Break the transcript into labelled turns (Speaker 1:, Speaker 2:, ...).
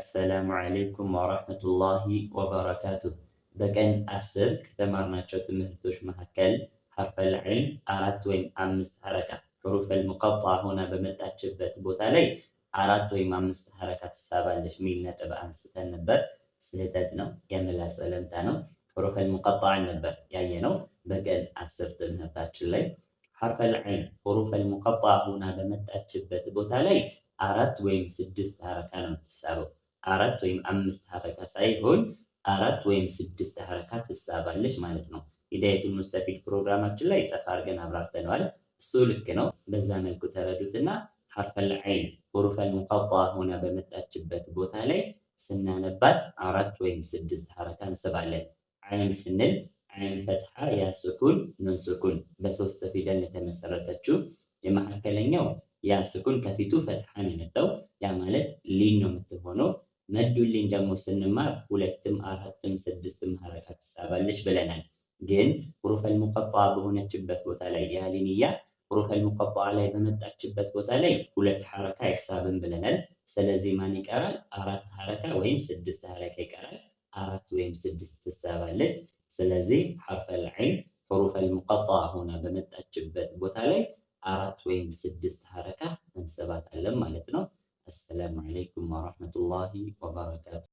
Speaker 1: አሰላሙ ዓለይኩም ወረሕመቱላሂ ወበረካቱህ። በቀን 10 ከተማርናቸው ትምህርቶች መካከል ሐርፈል ዐይን 4 ወይም 5 ሐረካ ሑሩፈል ሙቀጣ ሆና በመጣችበት ቦታ ላይ 4 ወይም 5 ሐረካ ትሳባለች የሚል ነጥብ አንስተን ነበር። ስህተት ነው፣ የምላስ ወለምታ ነው። ሑሩፈል ሙቀጣዕን ነበር ያየነው በቀን 10 ትምህርታችን ላይ። ሐርፈል ዐይን ሑሩፈል ሙቀጣ ሆና በመጣችበት ቦታ ላይ 4 ወይም 6 ሐረካ ነው የምትሳበው። 4 ወይም 5 ሐረካ ሳይሆን 4 ወይም 6 ሐረካ ትሳባለች ማለት ነው። ሂዳየቱል ሙስተፊድ ፕሮግራማችን ላይ ሰፋ አድርገን አብራርተነዋል። እሱ ልክ ነው። በዛ መልኩ ተረዱትና ሐርፈል ዐይን ሑሩፈል ሙቀጣ ሆና በመጣችበት ቦታ ላይ ስናነባት 4 ወይም 6 ሐረካ እንስባለን። ዐይን ስንል ዐይን ፈትሐ፣ ያ ስኩን፣ ኑን ስኩን በሶስት ፊደል የተመሰረተችው የመካከለኛው ያ ስኩን ከፊቱ ፈትሐን የመጣው ያ ማለት ሊን ነው የምትሆነው። መዱሊን ደግሞ ስንማር 2ም 4ም 6ም ሐረካ ትሳባለች ብለናል። ግን ሑሩፈል ሙቀጣ በሆነችበት ቦታ ላይ ያሊንያ ሑሩፈል ሙቀጣ ላይ በመጣችበት ቦታ ላይ 2 ሐረካ አይሳብም ብለናል። ስለዚህ ማን ይቀራል? 4 ሐረካ ወይም 6 ሐረካ ይቀራል። 4 ወይም 6 ትሳባለች። ስለዚህ ሐርፈል ዐይን ሑሩፈል ሙቀጣ ሆና በመጣችበት ቦታ ላይ 4 ወይም 6 ሐረካ እንስባታለን ማለት ነው። አሰላሙ ዓለይኩም ወረሕመቱላሂ ወበረካቱ።